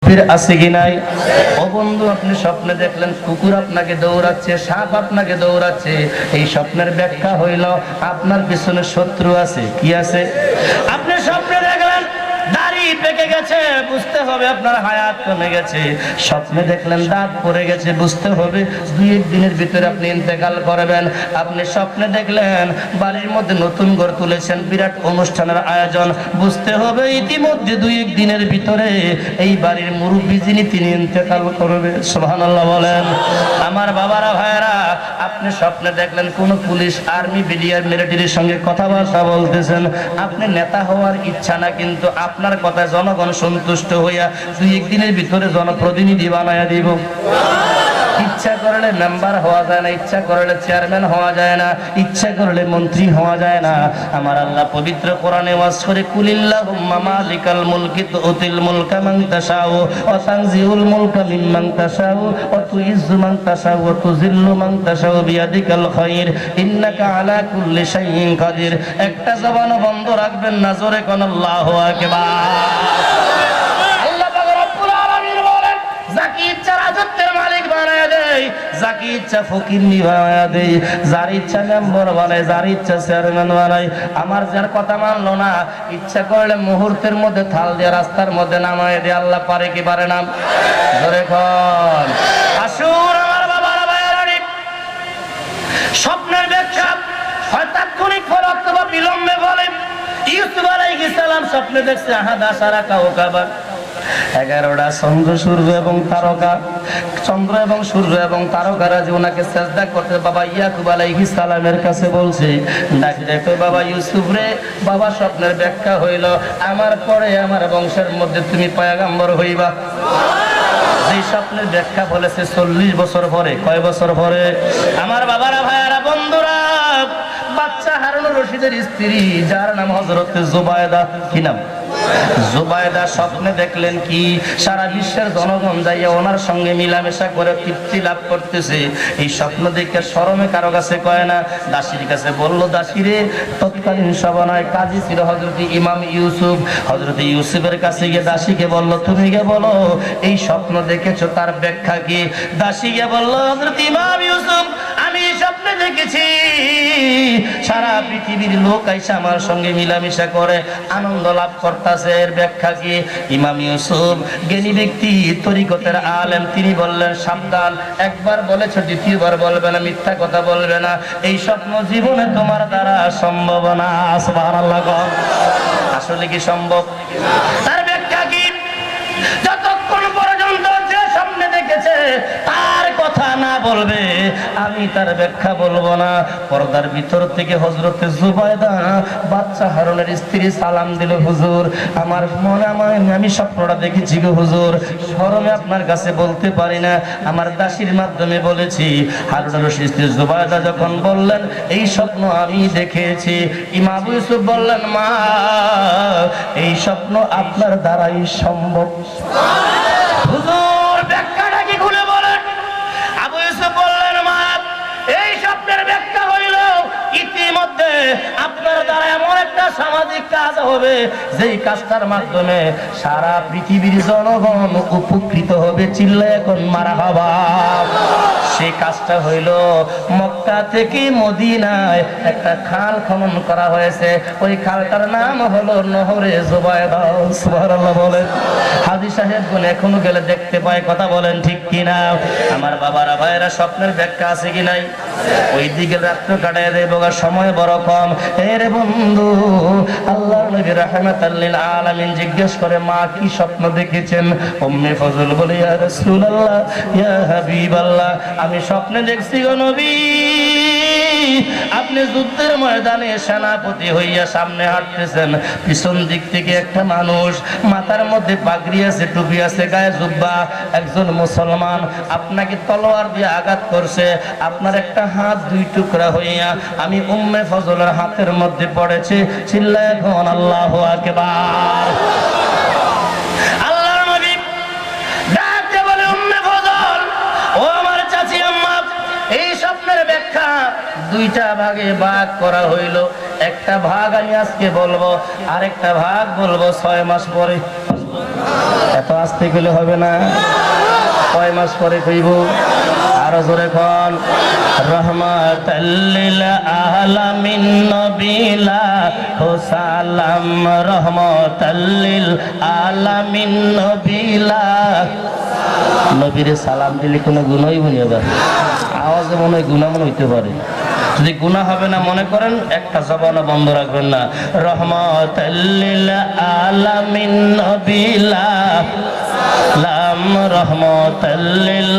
ফির আছে কি নাই? ও বন্ধু, আপনি স্বপ্নে দেখলেন কুকুর আপনাকে দৌড়াচ্ছে, সাপ আপনাকে দৌড়াচ্ছে। এই স্বপ্নের ব্যাখ্যা হইল আপনার পিছনে শত্রু আছে। কি আছে? আপনি স্বপ্নে দেখলেন দাড়ি পেকে গেছে, বুঝতে হবে আপনার হায়াত কমে গেছে। স্বপ্নে দেখলেন দাঁত পড়ে গেছে, বুঝতে হবে 2-1 দিনের ভিতরে আপনি ইন্তেকাল করবেন। আপনি স্বপ্নে দেখলেন বাড়ির মধ্যে নতুন ঘর তুলেছেন, বিরাট অনুষ্ঠানের আয়োজন, বুঝতে হবে ইতিমধ্যে 2-1 দিনের ভিতরে এই বাড়ির মুরব্বি যিনি তিনি ইন্তেকাল করবে। সুবহানাল্লাহ বলেন। আমার বাবারা ভাইয়েরা, আপনি স্বপ্নে দেখলেন কোন পুলিশ, আর্মি, বিডিআর, মিলিটারির সঙ্গে কথাবার্তা বলতেছেন। আপনি নেতা হওয়ার ইচ্ছা না, কিন্তু আপনার কথায় জনগণ সন্তুষ্ট হইয়া 2-1 দিনের ভিতরে জনপ্রতিনিধি বানায়া দিব। ইচ্ছা করলে মেম্বার হওয়া যায় না, ইচ্ছা করলে চেয়ারম্যান হওয়া যায় না, ইচ্ছা করলে মন্ত্রী হওয়া যায় না। আমার আল্লাহ পবিত্র কোরআনে ওয়াজ করে, কুলিল্লাহুম্মা মালিকাল মুলকি তুতিল মুলকা মান তাশাউ ওয়া তানজিউল মুলকা মিম্মান তাশাউ ওয়া তুইজ্জু মান তাশাউ ওয়া তুযিল্লু মান তাশাউ বিয়াদিকাল খায়র ইন্নাকা আলা কুল্লি শাইইন কাদির। একটা জবান বন্ধ রাখবেন না, জোরে কোন আল্লাহু আকবার। যাকে ইচ্ছা রাজত্বের মালিক বানায় দেয়, যাকে ইচ্ছা ফকির বানায় দেয়, যার ইচ্ছা মেম্বার বানায়, যার ইচ্ছা চেয়ারম্যান বানায়। আমার যার কথা মানলো না, ইচ্ছা করলে মুহূর্তের মধ্যে থাল দিয়ে রাস্তার মধ্যে নামায় দিয়ে। আল্লাহ পারে কি পারে না? ধরে কোন আসুন আমার বাবার ভাইয়েরা, স্বপ্নের ব্যাখ্যা হয় তাৎক্ষণিক ফল অথবা বিলম্বে বলে। ইউসুফ আলাইহিস সালাম স্বপ্নে দেখছে আহাদ আশারা কাওকাবা, 11টা চন্দ্র সূর্য এবং তারকা, চন্দ্র এবং সূর্য এবং তারকারা যে ওনাকে সেজদা করতে বাবা ইয়াকুব আলাইহিস সালামের কাছে বলছে। ডাক দেখো বাবা ইউসুফ রে, বাবা স্বপ্নের ব্যাখ্যা হইল আমার পরে আমার বংশের মধ্যে তুমি পয়গম্বর হইবা। যে স্বপ্নের ব্যাখ্যা বলেছে 40 বছর পরে। কয় বছর পরে? আমার বাবারা ভাইয়ারা বন্ধুরা, বাচ্চা হারুনুর রশিদের স্ত্রী যার নাম হযরত জুবায়দা, কি নাম? জুবায়দা স্বপ্নে দেখলেন কি, সারা বিশ্বের জনগণ যাইয়া ওনার সঙ্গে মিলামেশা করে তৃপ্তি লাভ করতেছে। এই স্বপ্ন দেখে শরমে কারো কাছে কয় না, দাসীর কাছে বলল, দাসীরে তৎকালীন সভায় কাজী ছিল হযরত ইমাম ইউসুফ। হযরত ইউসুফের কাছে গিয়ে দাসীকে বলল, তুমি গিয়ে বলো এই স্বপ্ন দেখেছো তার ব্যাখ্যা কি? দাসী গিয়ে বলল, হযরত ইমাম ইউসুফ আমি স্বপ্নে দেখেছি সারা পৃথিবীর লোক আইসা আমার সঙ্গে মিলামেশা করে আনন্দ লাভ করতেছে, এর ব্যাখ্যা কি? ইমাম ইউসুফ জ্ঞানী ব্যক্তি, তরিকতের আলেম, তিনি বললেন সাবধান, একবার বলেছো দ্বিতীয়বার বলবে না, মিথ্যা কথা বলবে না, এই স্বপ্ন জীবনে তোমার দ্বারা সম্ভব না। সুবহানাল্লাহ। আসলে কি সম্ভব? তার ব্যাখ্যা কি? যতক্ষণ পর্যন্ত যে স্বপ্নে দেখেছে তার কথা না বলবে আমি তার ব্যাখ্যা বলবো না। পর্দার ভিতর থেকে হযরত জুবায়দা বাচ্চা হারুনের স্ত্রী সালাম দিল, হুজুর আমার মনে আমি স্বপ্নটা দেখেছি গো হুজুর, শরমে আপনার কাছে বলতে পারি না, আমার দাসীর মাধ্যমে বলেছি। হারুনের স্ত্রী জুবায়দা যখন বললেন এই স্বপ্ন আমি দেখেছি, ইমাম ইউসুফ বললেন, মা এই স্বপ্ন আপনার দ্বারাই সম্ভব। হুজুর ব্যাখ্যাটা কি খুলে বলেন? আবু ইউসুফ বললেন, মা এই স্বপ্নের ব্যাখ্যা হইল ইতিমধ্যে আপনার দ্বারা এমন একটা সামাজিক কাজ হবে যেই কাজটার মাধ্যমে সারা পৃথিবীর জনগণ উপকৃত হবে। চিল্লায় এখন মারহাবা। সেই কাজটা হইল মক্কা থেকে মদিনায় একটা খাল খনন করা হয়েছে, ওই খালটার নাম হলো নহরে জুবায়দা। সুবহানাল্লাহ বলেন। হাজী সাহেব গুণ এখনো গেলে দেখতে পায়, কথা বলেন ঠিক কিনা? আমার বাবারা ভাইরা, স্বপ্নের ব্যাখ্যা আছে কি নাই? ওই দিকে রাত্র কাটায় দেব, সময় বড় কম। রে বন্ধু, আল্লাহর নবী রাহমাতাল লিল আলামিন জিজ্ঞেস করে, মা কি স্বপ্ন দেখেছেন? উম্মে ফজল বলে, ইয়া রাসূলুল্লাহ, ইয়া হাবিবাল্লাহ, আমি স্বপ্নে দেখছি গো নবী, আপনি যুদ্ধের ময়দানে সেনাপতি হইয়া সামনে হাঁটতেছেন, পিছন দিক থেকে একটা মানুষ, মাথার মধ্যে পাগড়ি আছে, টুপি আছে, গায়ে জুব্বা, একজন মুসলমান আপনাকে তলোয়ার দিয়ে আঘাত করছে, আপনার একটা হাত 2 টুকরা হইয়া আমি উম্মে ফজলের হাতের মধ্যে পড়েছে। চিল্লায় এখন আল্লাহু আকবার। আল্লাহর নবী ডাকতে বলে, উম্মে ফজল, ও আমার চাচি আম্মা, এই স্বপ্নের ব্যাখ্যা 2টা ভাগে ভাগ করা হইল। একটা ভাগ আমি আজকে বলবো, আরেকটা ভাগ বলবো 6 মাস পরে। এত আস্তে গেলে হবে না, কয় মাস পরে কইব? আরো জোরে কোন। রহমাতাল লিল আলামিন নবিলা হো সালাম, রহমাতাল লিল আলামিন নবিলা। নবীরে সালাম দিলে কোনো গুনাহই হইনি? আবার আওয়াজে মনে হয় গুনাহ মনে হইতে পারে। যদি গুনাহ হবে না মনে করেন, একটা জবানও বন্ধ রাখবেন না। রহমাতাল লিল আলামিন নবিলা লাম, রহমাতাল লিল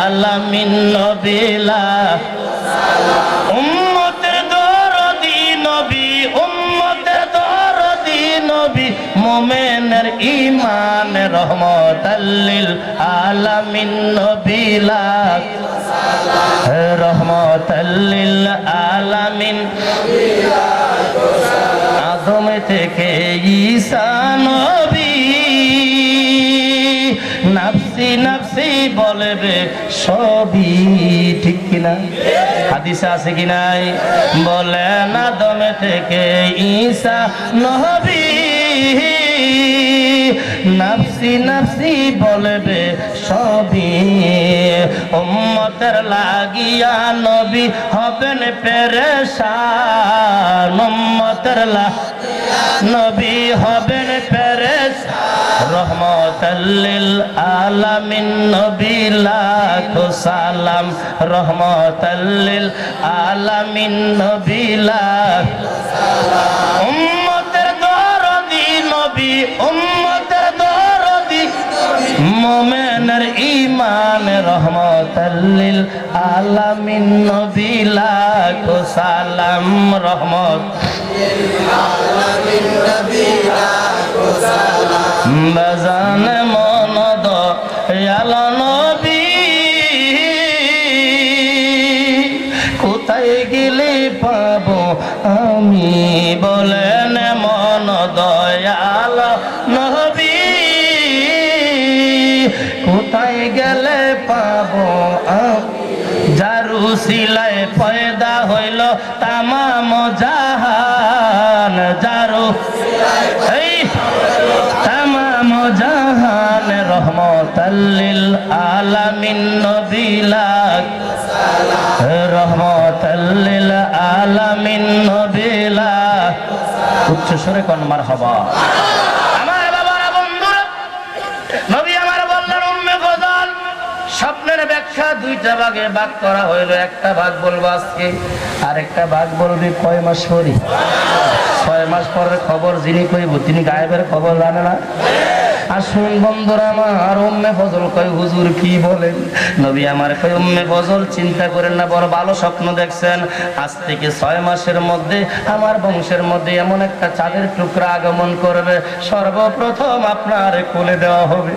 আলামিন নবিলা। উম্মতের দরদি নবী, উম্মতের দরদি নবী, মুমিনের ঈমান, রহমাতাল লিল আলামিন নবিলা, রহমাতাল লিল আলামিন। আদম থেকে ঈসা নবী, নাফসি নাফসি বলবে সবই, ঠিক কিনা? হাদিসে আছে কি নাই? বলেন আদম থেকে ঈসা নবী, নাফসি নাফসি বলবে সবই। উম্মতের লাগিয়া নবী হবেন পেরেশান, উম্মতের লাগিয়া নবী হবেন পেরেশান। রহমাতাল লিল আলামিন নবী লাখো সালাম, রহমাতাল লিল আলামিন নবী লাখো সালাম। উম্মতের দরদি নবী, উম্মতের দরদি মুমিনের ঈমান, রহমাতাল লিল আলামিন নবী লাখো সালাম, রহমাতাল আলামিন নবী লাখো সালাম। বাজান মন দয়াল নবী, কোথায় গেলে পাবো আমি? বলেন মন দয়াল নবী, কোথায় গেলে পাবো আমি? যারু সিলায় পয়দা হইল তামাম জাহান, যারু তামাম জাহান, রহমাতাল লিল আলামিন নবী লাখো সালাম, রহমাতাল লিল আলামিন নবী লাখো সালাম। উচ্চ স্বরে কোন মারহাবা। আমার বাবারা, বন্ধুরা, নবী আমার বললেন উম্মে ফজল, স্বপ্নের ব্যাখ্যা দুইটা ভাগে ভাগ করা হইল। একটা ভাগ বলবো আজকে, আর একটা ভাগ বলবে কয় মাস পরে। 6 মাস পরের খবর যিনি কইব তিনি গায়েবের খবর জানে না। আসুন বন্ধুরা আমার, উম্মে ফজল কয় হুজুর কি বলেন? নবী আমার কয় উম্মে ফজল চিন্তা করেন না, বড় ভালো স্বপ্ন দেখছেন। আজ থেকে 6 মাসের মধ্যে আমার বংশের মধ্যে এমন একটা চাঁদের টুকরা আগমন করবে, সর্বপ্রথম আপনার কোলে দেওয়া হবে।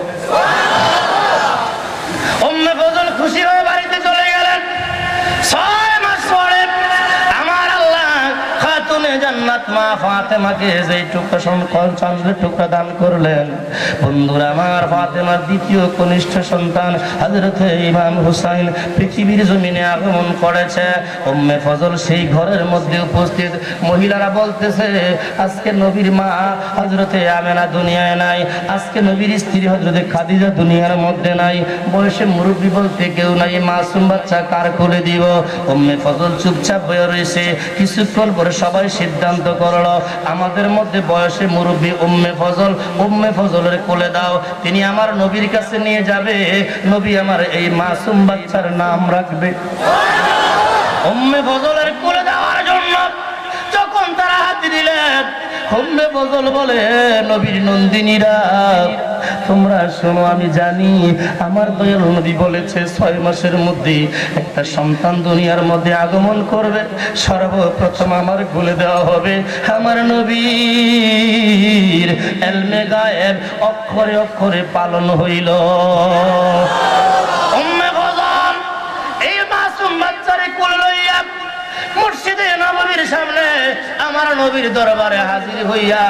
উম্মে ফজল খুশি হয়ে বাড়িতে চলে গেলেন। 6 মাস পরে আমার আল্লাহ খাতুনে জান্নাত মা ফাতেমাকে যেই টুকরা চাঁদের টুকরা দান করলেন, বন্ধুরা আমার, ফাতেমার দ্বিতীয় কনিষ্ঠ সন্তান হযরত ইমাম হুসাইন পৃথিবীর জমিনে আগমন করেছে। উম্মে ফজল সেই ঘরের মধ্যে উপস্থিত। মহিলারা বলতেছে আজকে নবীর মা হযরতে আমেনা দুনিয়ায় নাই, আজকে নবীর স্ত্রী হযরতে খাদিজা দুনিয়ার মধ্যে নাই, বয়সে মুরব্বী বলতে কেউ নাই, মাসুম বাচ্চা কার কোলে দিব? উম্মে ফজল চুপচাপ হয়ে রয়েছে। কিছুক্ষণ পরে সবাই সিদ্ধান্ত করলো আমাদের মধ্যে বয়সে মুরব্বী উম্মে ফজল, উম্মে ফজলের কোলে দাও, তিনি আমার নবীর কাছে নিয়ে যাবে, নবী আমার এই মাসুম বাচ্চার নাম রাখবে। উম্মে ফজলের কোলে দেওয়ার জন্য যখন তারা হাত দিলেন, উম্মে ফজল বলে নবীর নন্দিনীরা তোমরা শোনো, আমি জানি আমার দয়াল নবী বলেছে 6 মাসের মধ্যে একটা সন্তান দুনিয়ার মধ্যে আগমন করবে, সর্বপ্রথম আমার কোলে দেওয়া হবে। আমার নবীর ইলমে গায়েব অক্ষরে অক্ষরে পালন হইল। উম্মে ফজল এই মাসুম বাচ্চারে কোলে লইয়া মসজিদে নববীর সামনে আমার নবীর দরবারে হাজির হইয়া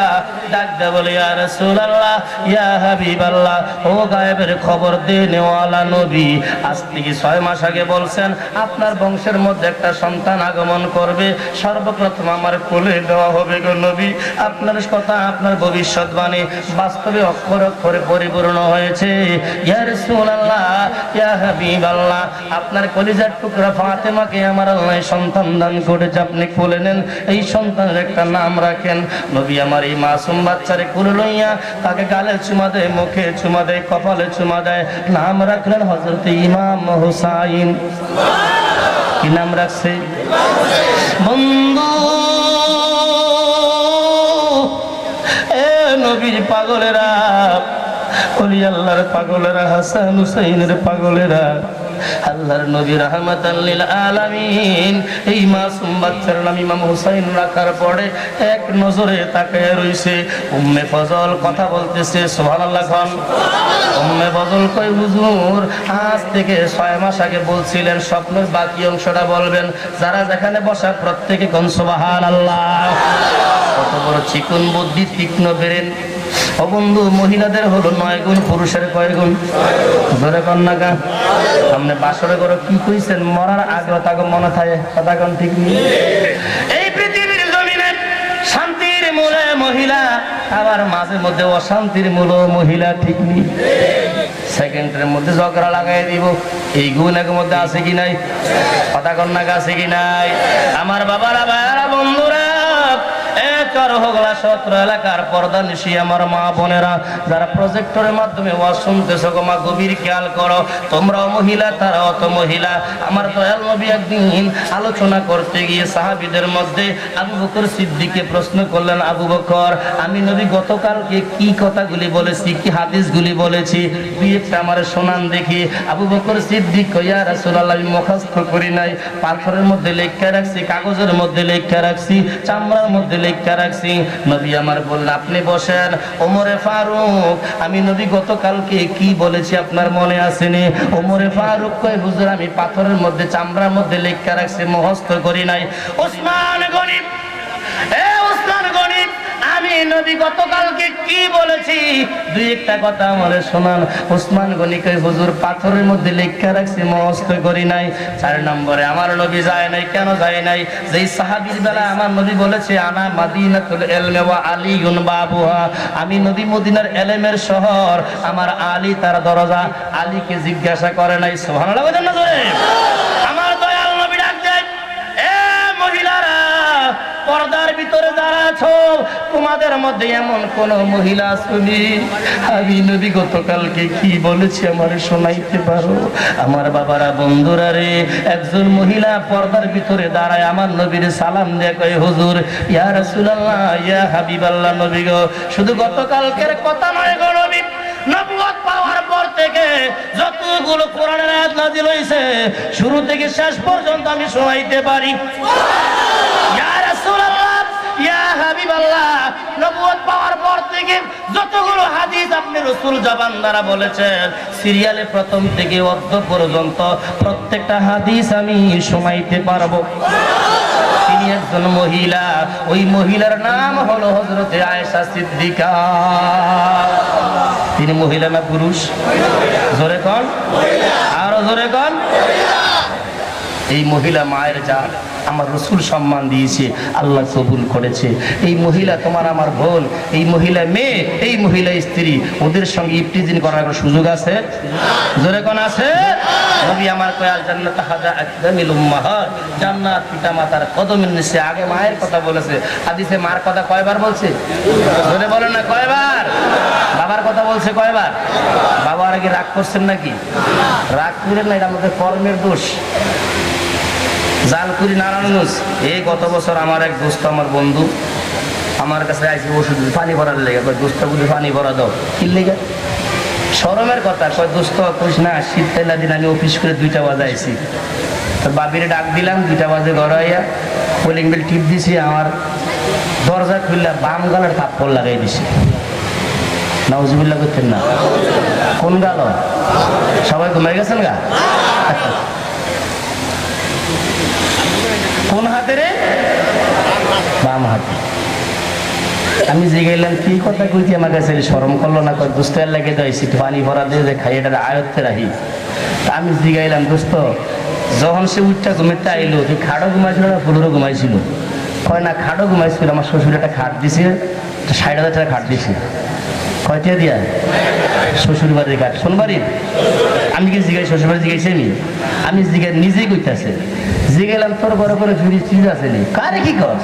ডাক দে বলে, ইয়া রাসূলুল্লাহ, ইয়া হাবিবাল্লাহ, ও গায়েবের খবর দেনেওয়ালা নবী, আজ থেকে 6 মাস আগে বলছেন আপনার বংশের মধ্যে একটা সন্তান আগমন করবে, সর্বপ্রথম আমার কোলে দেওয়া হবে গো নবী। আপনার কথা, আপনার ভবিষ্যৎবাণী বাস্তবে অক্ষর অক্ষরে পরিপূর্ণ হয়েছে। ইয়া রাসূলুল্লাহ, ইয়া হাবিবাল্লাহ, আপনার কলিজার টুকরা ফাতেমাকে আমার আল্লাহ সন্তান দান করেছে, আপনি কোলে নেন, এই সন্তানের একটা নাম রাখেন। নবী আমার এই মাসুম বাচ্চারে কোলে লইয়া তাকে গালে চুমা দেয়, মুখে চুমা দেয়, কপালে চুমা দেয়, নাম রাখলেন হযরত ইমাম হুসাইন। কি নাম রাখছে বন্ধু? এ নবীর পাগলেরা, ওলি আল্লাহর পাগলেরা, হাসান হুসাইনের পাগলেরা, আল্লাহর নবী রাহমাতাল লিল আলামিন এই মাসুম বাচ্চার নাম ইমাম হুসাইন রাখার পরে এক নজরে তাকায় রইছে। উম্মে ফজল কথা বলতেছে, সুবহানাল্লাহ খান। উম্মে ফজল কই, হুজুর আজ থেকে 6 মাস আগে বলছিলেন স্বপ্নের বাকি অংশটা বলবেন। যারা যেখানে বসা প্রত্যেকে কোন সুবহানাল্লাহ। কত বড় চিকন বুদ্ধি, তীক্ষ্ণ ব্রেন। ও বন্ধু, মহিলাদের হলো 9 গুণ, পুরুষের কয় গুণ? ধরে কন্যা গা সামনে বাসরে করে কি কইছেন, মরার আগে তাকে মনে থাকে কথা কোন ঠিক নেই। এই পৃথিবীর জমিনে শান্তির মূলে মহিলা, আবার মাঝে মধ্যে অশান্তির মূল মহিলা, ঠিক নেই। সেকেন্ডের মধ্যে ঝগড়া লাগাই দিব, এই গুণ এর মধ্যে আছে কি নাই? কথা কন্যা আছে কি নাই? আমার বাবারা, ভাইয়ারা, বন্ধুরা, সত্র এলাকার পর্দা নিশি আমার মা বোনেরা, যারা প্রজেক্টরের মাধ্যমে ওয়াজ শুনতেছো, মা গভীর খেয়াল করো। তোমরাও মহিলা, তারাও তো মহিলা। আমার দয়াল নবী একদিন আলোচনা করতে গিয়ে সাহাবীদের মধ্যে আবু বকর সিদ্দিককে প্রশ্ন করলেন, আবু বকর, আমি নবী গতকালকে কি কথাগুলি বলেছি, কি হাদিসগুলি বলেছি, দুই একটা আমার শোনান দেখি। আবু বকর সিদ্দিক কয়, ইয়া রাসূলুল্লাহ, আমি মুখস্থ করি নাই, পাথরের মধ্যে লেখা রাখছি, কাগজের মধ্যে লেখা রাখছি, চামড়ার মধ্যে লেখা রাখছি। নবী আমার বললেন, আপনি বসেন। ওমরে ফারুক, আমি নবী গতকালকে কি বলেছি আপনার মনে আসেনি? ওমরে ফারুক কয়, হুজুর আমি পাথরের মধ্যে, চামড়ার মধ্যে লেখা রাখছি, মুখস্থ করি নাই। ওসমান গনি, এ ওসমান গনি, আমি নবী গতকালকে কি বলেছি, দুই একটা কথা আমারে শোনান। ওসমান গনি কয়, হুজুর পাথরের মধ্যে লেখা রাখছি, মুখস্থ করি নাই। 4 নম্বরে আমার নবী যায় নাই। কেন যায় নাই? যেই সাহাবীর বেলা আমার নবী বলেছে, আনা মাদিনাতুল ইলমি ওয়া আলিউন বাবুহা, আমি নবী মদিনার ইলমের শহর, আমার আলী তার দরজা। আলীকে জিজ্ঞাসা করে নাই। সুবহানাল্লাহ বলেন না জোরে? আমার দয়াল নবী ডাক দেয়, এ মহিলারা, পর্দার ভিতরে যারা আছো, তোমাদের মধ্যে এমন কোন মহিলা আসুনি আমি নবী গতকালকে কি বলেছি আমারে শোনাইতে পারো? আমার বাবারা, বন্ধুরা রে, একজন মহিলা পর্দার ভিতরে দাঁড়ায় আমার নবীর সালাম দিয়ে কয়, হুজুর, ইয়া রাসূলুল্লাহ, ইয়া হাবিবাল্লাহ, নবী গো, শুধু গতকালকের কথা নয় গো নবী, নবুয়ত পাওয়ার পর থেকে যতগুলো কোরআনের আয়াত নাযিল হইছে, শুরু থেকে শেষ পর্যন্ত আমি শোনাইতে পারি। ইয়া রাসূলুল্লাহ, ইয়া হাবিবাল্লাহ, নবুয়ত পাওয়ার পর থেকে যতগুলো হাদিস আপনি রাসূল জবান দ্বারা বলেছেন, সিরিয়ালে প্রথম থেকে অর্ধ পর্যন্ত প্রত্যেকটা হাদিস আমি শোনাইতে পারবো। তিনি একজন মহিলা, ওই মহিলার নাম হলো হযরতে আয়েশা সিদ্দিকা। তিনি মহিলা না পুরুষ? জোরে কোন, আরো জোরে কোন। এই মহিলা মায়ের জান, আমার রাসূল সম্মান দিয়েছে, আল্লাহ কবুল করেছে। এই মহিলা তোমার আমার বোন, এই মহিলা মেয়ে, এই মহিলা স্ত্রী, ওদের সঙ্গে ইফতিজিন করার সুযোগ আছে? জোরে কোন আছে? নবী আমার কয়, আল জান্নাত হাজা আকদামিল উম্মাহাত, জান্নাত পিতামাতার কদমের নিচে। আগে মায়ের কথা বলেছে, হাদিসে মার কথা কয়বার বলছে? জোরে বলেন না, কয়বার? বাবার কথা বলছে কয়বার? বাবার আগে রাগ করছেন নাকি? রাগ করেন না, এটা আমাদের কর্মের দোষ। জালকুড়ি নারায়ণগঞ্জ, এই গত বছর আমার এক দোস্ত, আমার বন্ধু আমার কাছে আইসি ওষুধ পানি ভরার লেগে, দোস্ত বুঝি পানি ভরা দাও। কি লেগে? শরমের কথা। কয় দোস্ত কইস না, শীত তেলা দিন আমি অফিস করে 2টা বাজে আইসি, তো বাবিরে ডাক দিলাম, 2টা বাজে ঘর আইয়া কলিং বেল টিপ দিছি, আমার দরজা খুললা বাম গালের থাপ্পড় লাগাই দিছি। নাউজুবিল্লাহ করতেন না? কোন গাল? সবাই ঘুমাই গেছেন গা? কোন হাতে রে? বাম হাতে। আমি জিগাইলাম কি কথা কইছি, আমার কাছে শরম করলো না? কয় দোস্ত লাগে দিয়েছি পানি ভরা দিয়ে যে খাই এটা আয়ত্তে রাখি। আমি জিগাইলাম দোস্ত যখন সে উঠটা ঘুমেতে আইলো তুই খাড়ো ঘুমাইছিল না ফুলুরও ঘুমাইছিল? কয় না খাড়ো ঘুমাইছিল, আমার শ্বশুর একটা খাট দিছে, 60,000 টাকা খাট দিছে। কয়টা দিয়া? শ্বশুর বাড়ির খাট। শোন বাড়ির আমি কি জিগাই শ্বশুর বাড়ি জিগাইছি? আমি জিগাই নিজেই কইতাছে। জিগাইলাম তোর ঘরে করে ফ্রিজ ফ্রিজ আছে নি? কারে কি কর?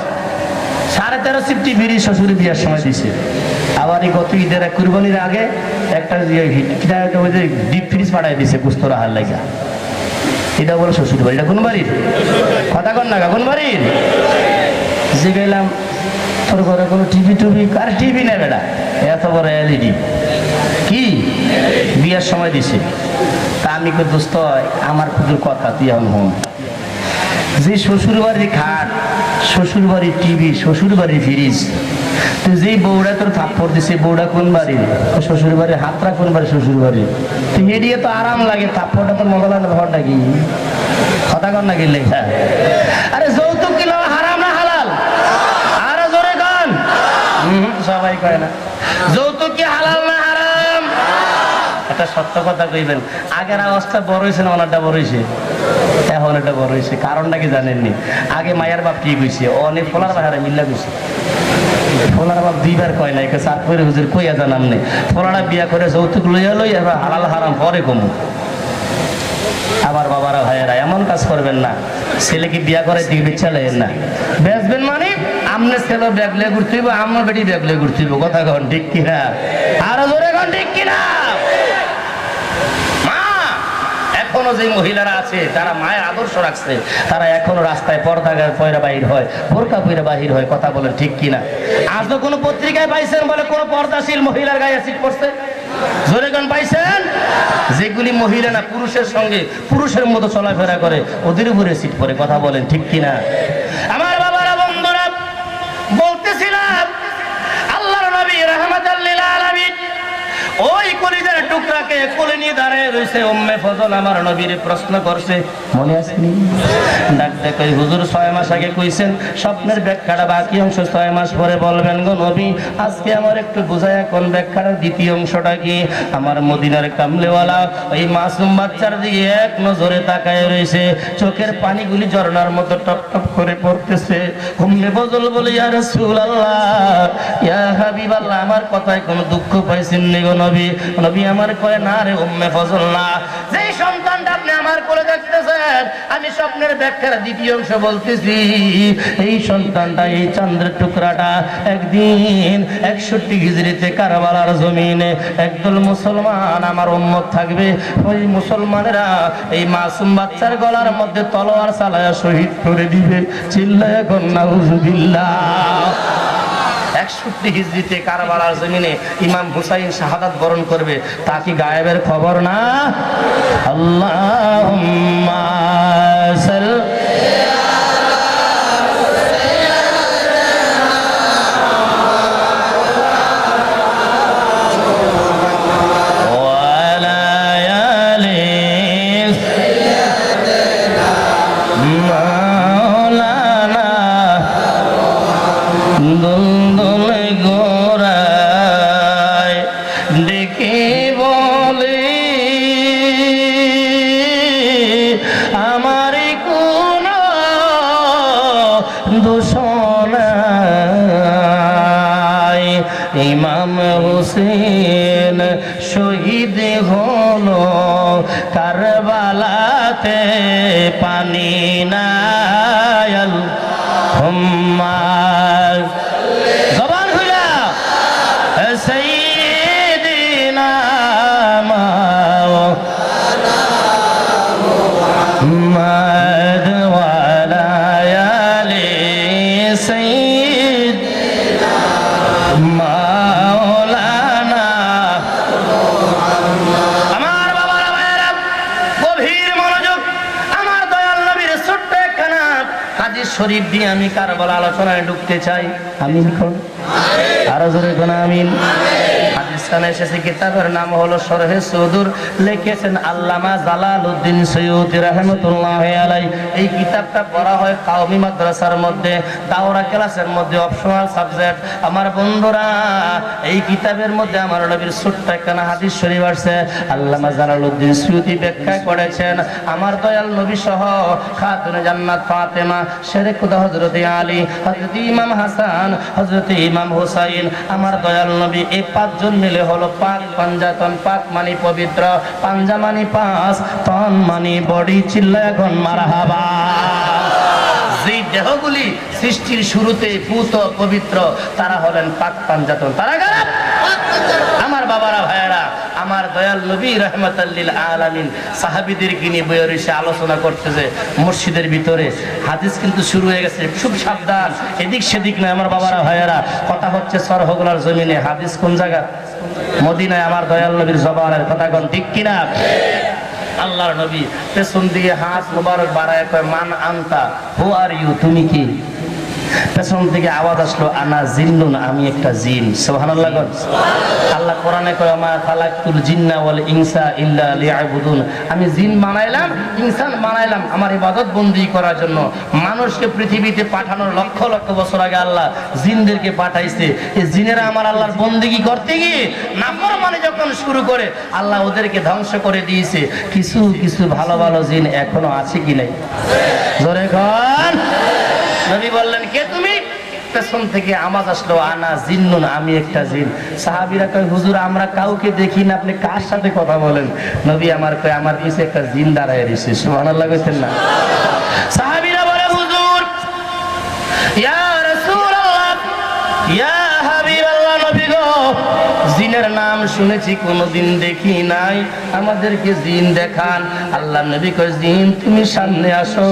13.5 সিফটি ফ্রিজ শ্বশুরে বিয়ার সময় দিছে। আবার এই গত ঈদের কুরবানির আগে একটা ডিপ ফ্রিজ পাঠাই দিছে গুস্ত রাহার লাগা। এটা বলো শ্বশুর বাড়ি। এটা কোন বাড়ির কথা কর না? কোন বাড়ির? জিগাইলাম তোর ঘরে কোনো টিভি টুভি? কার টিভি নেই বেটা, এত বড় এলইডি কি বিয়ার সময় দিছে। তা আমি কই দোস্ত আমার খুদুর কথা তুই এখন হন, যে শ্বশুর বাড়ির খাট, শ্বশুর বাড়ির টিভি, শ্বশুর বাড়ির ফ্রিজ, তুই যেই বউরা তোর থাপ্পড় দিছে বউরা কোন বাড়ির? শ্বশুর বাড়ির। হাতরা কোন বাড়ি? শ্বশুর বাড়ির। তুই এদিকে তো আরাম লাগে, থাপ্পড়টা তোর মজা লাগে ঘরটা কি কথা কর না গেলে? হ্যাঁ আরে যৌতুক কি হারাম না হালাল? আরো জোরে কন। সবাই কয় না। যৌতুক কি হালাল না হারাম? একটা সত্য কথা কইবেন, আগের আওয়াজটা বড় হয়েছে না ওনারটা বড় হয়েছে? এখন এটা বড় হয়েছে। কারণটা কি জানেননি? আগে মায়ের বাপ কি কইছে, অনেক ফোলার বাহারে মিল্লা কইছে। ফোলার বাপ দুইবার কয় নাই, চাপ করে হুজুর কইয়া জানাম নেই। ফোলারা বিয়া করে যৌতুক লইয়া লই এবার হালাল হারাম পরে কমু। আবার বাবারা ভাইয়েরা এমন কাজ করবেন না, ছেলেকে বিয়া করে দিকে বিচ্ছা লেন না। বেচবেন মানে আমনে ছেলে ব্যাগ লিয়ে ঘুরতে হইব, আমার বেটি ব্যাগ লিয়ে ঘুরতে হইব। কথা কন ঠিক কিনা? আরো জোরে কন ঠিক কিনা? এখনো যে মহিলারা আছে তারা মায়ের আদর্শ রাখছে, তারা এখনো রাস্তায় পর্দা পয়রা বাহির হয়, বোরকা পয়রা বাহির হয়। কথা বলেন ঠিক কিনা? আজ তো কোনো পত্রিকায় পাইছেন বলে কোন পর্দাশীল মহিলার গায়ে অ্যাসিড পড়ছে? জোরে গান পাইছেন? যেগুলি মহিলা না পুরুষের সঙ্গে পুরুষের মতো চলাফেরা করে ওদের উপরে অ্যাসিড পড়ে। কথা বলেন ঠিক কিনা? আমার বাবারা বন্ধুরা বলতেছিলাম আল্লাহর নবী রাহমাতাল লিল আলামিন ওই কলিজার টুকরাকে কোলে নিয়ে দাঁড়িয়ে রয়েছে। উম্মে ফজল আমার নবীরে প্রশ্ন করছে, মনে আছে নি? ডাক দেখে হুজুর 6 মাস আগে কইছেন স্বপ্নের ব্যাখ্যাটা বাকি অংশ 6 মাস পরে বলবেন গো নবী। আজকে আমার একটু বুঝায় কোন ব্যাখ্যাটার দ্বিতীয় অংশটা কি? আমার মদিনার কামলেওয়ালা ওই মাসুম বাচ্চার দিকে এক নজরে তাকায় রয়েছে, চোখের পানিগুলি ঝর্ণার মতো টপ টপ করে পড়তেছে। উম্মে ফজল বলে ইয়া রাসূলুল্লাহ ইয়া হাবিবাল্লাহ, আমার কথায় কোনো দুঃখ পাইছেন নি গো নবী? নবী আমার কয় না রে উম্মে ফজল না, যেই সন্তানটা আপনি আমার কোলে দেখতেছেন আমি স্বপ্নের ব্যাখ্যার দ্বিতীয় অংশ বলতেছি। এই সন্তানটা, এই চন্দ্রের টুকরাটা একদিন 61 হিজরিতে কারবালার জমিনে একদল মুসলমান আমার উম্মত থাকবে। ওই মুসলমানেরা এই মাসুম বাচ্চার গলার মধ্যে তলোয়ার চালায়া শহীদ করে দিবে। চিল্লায়া কর নাউযুবিল্লাহ। 61 হিজরিতে কারবালার জমিনে ইমাম হুসাইন শাহাদাত বরণ করবে। তা কি গায়েবের খবর না? আল্লাহুম্মা সাল্লি ইমাম হুসেন শহীদ হলো কারবালাতে, পানি নাই আল্লাহুম্মা জবান খুলা সাইয়্যিদিনা মুহাম্মদ ওয়া আলা আলি সাইয়্যিদিনা মাওলানা। আমার বাবার ভাইয়েরা গভীর মনোযোগ, আমার দয়াল নবীর ছোট্ট একখানা হাদিস শরীফ দিয়ে আমি কারবালা আলোচনায় ঢুকতে চাই। আমিন কোন? আরো জোরে কোন আমিন। হাদিস স্থানে এসেছে। কিতাবের নাম হলো শরহে সুদুর, লিখেছেন আল্লামা জালালউদ্দিন সৈয়দী রাহমাতুল্লাহি আলাইহি। এই কিতাবটা পড়া হয় কওমি মাদ্রাসার মধ্যে, দাওরা ক্লাসের মধ্যে, অপশনাল সাবজেক্ট। আমার বন্ধুরা, এই কিতাবের মধ্যে আমার নবীর ছোট্ট একখানা হাদিস শরীফ আছে। আল্লামা জালালউদ্দিন সৈয়দী ব্যাখ্যা করেছেন, আমার দয়াল নবী সহ খাতুনে জান্নাত ফাতেমা, শেরে খুদা হযরত আলী, হযরত ইমাম হাসান, হযরত ইমাম হুসাইন, আমার দয়াল নবী এই পাঁচজন মিলে হলো পাক পাঞ্জাতন। পাক মানে পবিত্র, পাঞ্জা মানে পাঁচ, তন মানে বডি। চিল্লায় এখন মারহাবা। যে দেহগুলি সৃষ্টির শুরুতে পুত পবিত্র, তারা হলেন পাক পাঞ্জাতন। তারা কারা? আমার বাবারা, ভাইয়েরা, আমার দয়াল নবী রাহমাতাল লিল আলামিন সাহাবীদেরকে নিয়ে বইয়ে এসে আলোচনা করতেছে মসজিদের ভিতরে। হাদিস কিন্তু শুরু হয়ে গেছে, খুব সাবধান, এদিক সেদিক নয় আমার বাবারা, ভাইয়েরা। কথা হচ্ছে সরহগুলার জমিনে। হাদিস কোন জায়গা? মদিনায়। আমার দয়াল নবীর জবানের কথা কোন ঠিক কিনা? আল্লাহর নবী পেছন দিকে হাত মোবারক বাড়ায় কয়, মান আনতা, হু আর ইউ, তুমি কি? পেছন থেকে আওয়াজ আসলো, আনা জিন্নুন, আমি একটা জিন। সুবহানাল্লাহ। আল্লাহ কোরআনে কয়, মা খালাকতুল জিন্না ওয়াল ইনসা ইল্লা লিয়াবুদুন, আমি জিন বানাইলাম, ইনসান বানাইলাম আমার ইবাদত বন্দেগী করার জন্য। মানুষকে পৃথিবীতে পাঠানোর লক্ষ লক্ষ বছর আগে আল্লাহ জিনদেরকে পাঠাইছে। এই জিনেরা আমার আল্লাহর বন্দেগী করতে গিয়ে নাফরমানি যখন শুরু করে, আল্লাহ ওদেরকে ধ্বংস করে দিয়েছে। কিছু কিছু ভালো ভালো জিন এখনো আছে কি নাই? জোরে কন। নবী বললেন, কে তুমি? পেছন থেকে আওয়াজ আসলো, আনা জিন্নুন, আমি একটা জিন। সাহাবীরা কয়, হুজুর আমরা কাউকে দেখি না, আপনি কার সাথে কথা বলেন? নবী আমার কয়, আমার পিছে একটা জিন দাঁড়ায় রয়েছে। সুবহানাল্লাহ কইতেন না? সাহাবীরা বলে, হুজুর, ইয়া রাসূলুল্লাহ, ইয়া হাবিবাল্লাহ, নবী গো, জিনের নাম শুনেছি, কোনোদিন দেখি নাই, আমাদেরকে জিন দেখান। আল্লাহ নবী কয়, জিন তুমি সামনে আসো,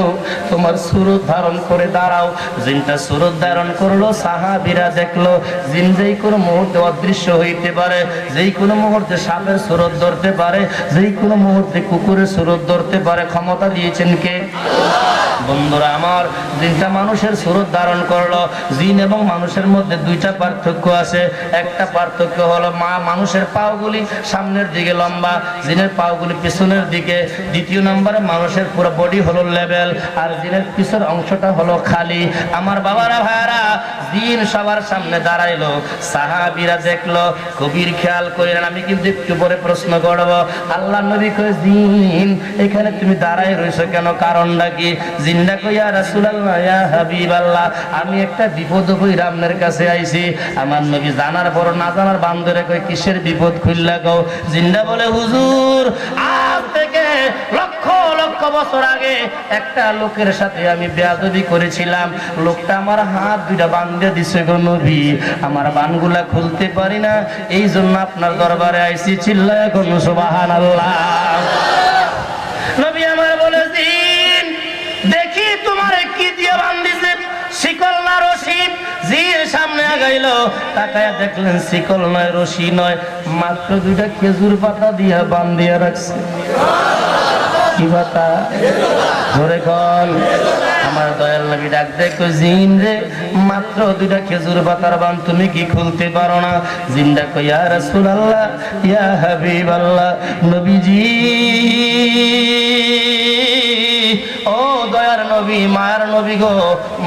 তোমার সুরত ধারণ করে দাঁড়াও। জিনটা সুরত ধারণ করলো, সাহাবীরা দেখলো জিন যেই কোনো মুহূর্তে অদৃশ্য হইতে পারে, যেই কোনো মুহূর্তে সাপের সুরত ধরতে পারে, যেই কোনো মুহূর্তে কুকুরের সুরত ধরতে পারে। ক্ষমতা দিয়েছেন কে? বন্ধুরা আমার, জিনটা মানুষের সুরত ধারণ করলো। জিন এবং মানুষের মধ্যে দুইটা পার্থক্য আছে। একটা পার্থক্য হলো মানুষের পাগুলি সামনের দিকে লম্বা, জিনের পাগুলি পিছনের দিকে। দ্বিতীয় নম্বরে মানুষের পুরো বডি হলো লেভেল, আর জিনের পিছনের অংশটা হলো খালি। আমার বাবারা, ভাইয়ারা, জিন সবার সামনে দাঁড়াইলো, সাহাবীরা দেখলো। গভীর খেয়াল করেন, আমি কিন্তু একটু পরে প্রশ্ন করব। আল্লাহ নবী কয়, জিন এখানে তুমি দাঁড়াই রইছো কেন? কারণটা কি? জিন্দা কই, ইয়া রাসূলুল্লাহ, ইয়া হাবিবাল্লাহ, আমি একটা বিপদ কইরা আপনার কাছে আইছি। আমার নবী জানার পর না জানার বান্দরে কই, কিসের বিপদ খুললা গো? জিন্দা বলে, হুজুর আজ থেকে লক্ষ লক্ষ বছর আগে একটা লোকের সাথে আমি বেয়াদবি করেছিলাম। লোকটা আমার হাত দুইটা বাঁধে দিছে গো নবী, আমার বানগুলা খুলতে পারি না, এই জন্য আপনার দরবারে আইছি। চিল্লায় কোন সুবহানাল্লাহ। নবী আমার বলে, জিন দেখি তোমার কি দিয়ে বান্ধিছে, শিকল না রশি? জিন সামনে আগাইলো, তাকায়া দেখলেন শিকল নয়, রশি নয়, মাত্র দুইটা খেজুর পাতা দিয়া বান্ধিয়া রাখছে। কি পাতা? ধরে কল। আমার দয়াল নবী ডাক দেখো, জিন রে, মাত্র দুইটা খেজুর পাতার বান তুমি কি খুলতে পারো না? জিনটা কই, ইয়া রাসূলুল্লাহ, ইয়া হাবিবাল্লাহ, নবীজি, ও দয়ার নবী, মায়ার নবী গো,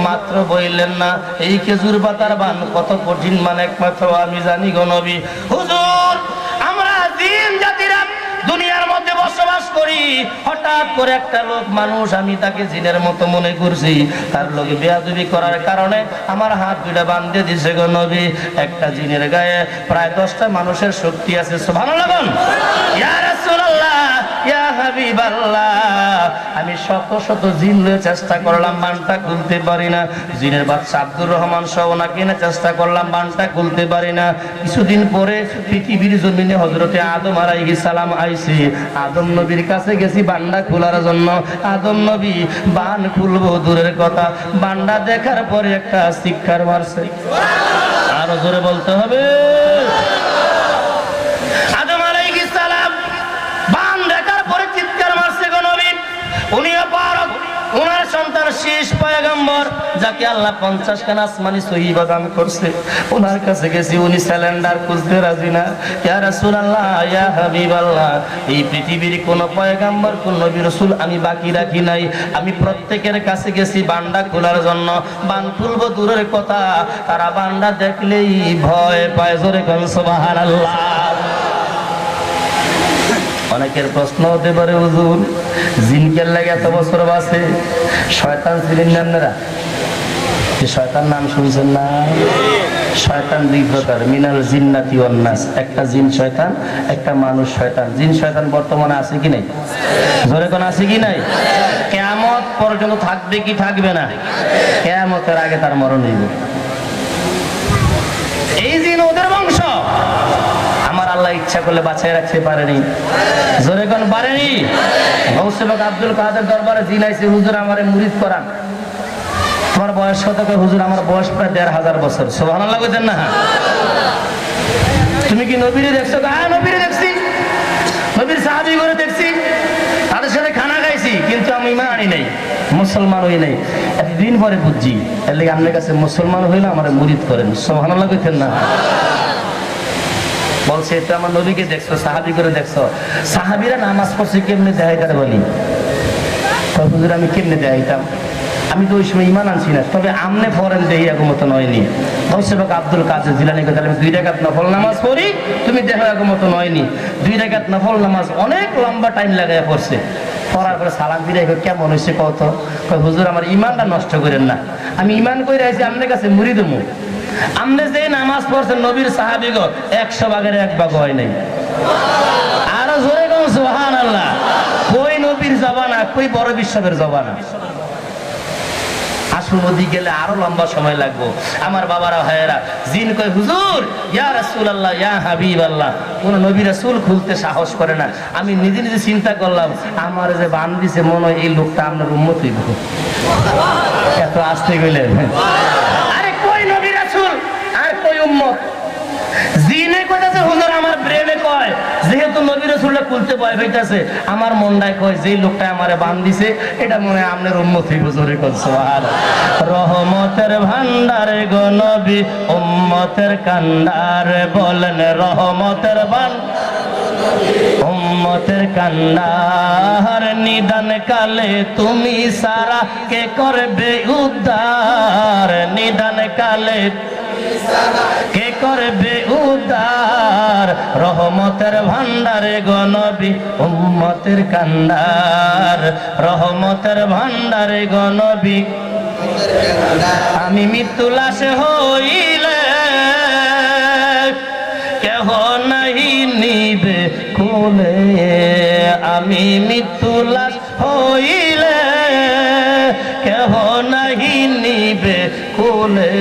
মাত্র বললেন না এই খেজুর পাতার বান কত কঠিন, মানে একমাত্র আমি জানি গো নবী। হুজুর আমরা জিন জাতিরা দুনিয়ার মধ্যে বসবাস করি, হঠাৎ করে একটা লোক মানুষ, আমি তাকে জিনের মতো মনে করছি, তার লোকে বেয়াদবি করার কারণে আমার হাত দুইটা বাঁধে দিছে গো নবী। একটা জিনের গায়ে প্রায় 10টা মানুষের শক্তি আছে। সুবহানাল্লাহ। ইয়া রাসূলুল্লাহ, ইয়া হাবিবাল্লাহ, আমি শত শত জিন লয়ে চেষ্টা করলাম, বানটা খুলতে পারি না। জিনের বাদশা আব্দুর রহমান সহ ওনাকে এনে চেষ্টা করলাম, বানটা খুলতে পারি না। কিছুদিন পরে পৃথিবীর জমিনে হযরতে আদম আলাইহিস সালাম আইছে, আদম নবীর কাছে গেছি বান্ডা খোলার জন্য। আদম নবী বান খুলবো দূরের কথা, বান্ডা দেখার পরে একটা শিক্ষার মারছে। আরো জোরে বলতে হবে। আদম আলাইহিস সালাম বান দেখার পরে চিৎকার মারছে গো নবী। উনি পারক ওনার সন্তান শেষ পয়গম্বর যাকে আল্লাহ 50 খানা আসমানি সহিবা দান করছে, ওনার কাছে গেছি, উনি সিলিন্ডার খুঁজতে রাজি না। ইয়া রাসূলুল্লাহ, ইয়া হাবিবাল্লাহ, এই পৃথিবীর কোন পয়গম্বর কোন নবী রাসূল আমি বাকি রাখি নাই। আমি প্রত্যেকের কাছে গেছি বান্ডা খোলার জন্য, বান খুলবো দূরের কথা, তারা বান্ডা দেখলেই ভয় পায়। জোরে কোন সুবহানাল্লাহ। অনেকের প্রশ্ন হতে পারে, হুজুর জিনকের লাগে এত বছর বাঁচে, শয়তান ছিলেন না আপনারা? শয়তান নাম শুনছেন না? শয়তান দুই প্রকার, মিনাল জিন্নাতি ওয়ান নাস। একটা জিন শয়তান, একটা মানুষ শয়তান। জিন শয়তান বর্তমানে আছে কি নাই? জোরে কোন আছে কি নাই? কিয়ামত পর্যন্ত থাকবে কি থাকবে না? কিয়ামতের আগে তার মরণ হইব। এই জিন ওদের বংশ, আমার আল্লাহ ইচ্ছা করলে বাঁচাই রাখতে পারেনি। জোরে কোন পারেনি? গৌসে পাক আব্দুল কাদের দরবারে জিন আইছে, হুজুর আমারে মুরিদ করান। তোমার বয়স কত? হুজুর আমার বয়স প্রায় 1500 বছর। সুবহানাল্লাহ কইতেন না? তুমি কি নবীরে দেখছো? হ্যাঁ নবীরে দেখছি, নবীর সাহাবী করে দেখছি, তাদের সাথে খানা খাইছি, কিন্তু আমি ঈমান আনি নাই, মুসলমান হই নাই। এতদিন পরে বুঝছি, এর লাগি আপনার কাছে মুসলমান হইলে আমারে মুরিদ করেন। সুবহানাল্লাহ কইতেন না? বলছে এটা আমার নবীকে দেখছো, সাহাবী করে দেখছো। সাহাবীরা নামাজ পড়ছে কেমনে দেখাইতার বলি? হুজুর আমি কেমনে দেখাইতাম? আমি তো ওই সময় ঈমান আনছি না, তবে আমনে পড়েন যে এরকম মতন হয়নি। গৌসে পাক আব্দুল কাদের জিলানী কথা, আমি 2 রাকাত নফল নামাজ পড়ি, তুমি দেখো এরকম মতন হয়নি। 2 রাকাত নফল নামাজ অনেক লম্বা টাইম লাগাইয়া পড়ছে। পড়ার পরে সালাম দিয়ে কেমন হয়েছে কত? হুজুর আমার ঈমানটা নষ্ট করেন না, আমি ঈমান করে আইছি আপনার কাছে মুরিদ হমু। আপনি যে নামাজ পড়ছেন নবীর সাহাবীগণ 100 ভাগের 1 ভাগ হয় নাই। আরো জোরে কোন সুবহানাল্লাহ। কই নবীর জবানা, কই বড় বিশ্ববের জবানা। আসল নদী গেলে আরো লম্বা সময় লাগবে। আমার বাবারা ভাইয়েরা, জিন কয় হুজুর ইয়া রাসূলুল্লাহ ইয়া হাবিবাল্লাহ, কোন নবী রাসূল খুলতে সাহস করে না। আমি নিজে নিজে চিন্তা করলাম, আমার যে বান দিছে মনে হয় এই লোকটা আপনার উম্মত হইব। এত আস্তে কইলেন? আরে কই নবী রাসূল আর কই উম্মত? জিনে কইতাছে হুজুর আমার ব্রেনে কয় যেহেতু নবী রাসূলরা খুলতে ভয় পাইতাছে, আমার মনটায় কয় যে লোকটা আমারে বান দিছে এটা মনে হয় আপনার উম্মত হইব। জোরে কর সুবহানাল্লাহ। রহমতের ভান্ডারে গো নবী উম্মতের কান্ডারে, বলেন রহমতের ভান্ডার উম্মতের কান্ডার, নিদান কালে তুমি সারা কে করবে উদ্ধার, নিদান কালে কে করবে উদ্ধার, রহমতের ভান্ডারে গো নবী উম্মতের কান্ডার, রহমতের ভান্ডারে গো নবী। আমি মৃত্যু লাশ হইলে কেহ নাহি নিবে কোলে, আমি মৃত্যু লাশ হইলে কেহ নাহি নিবে কোলে,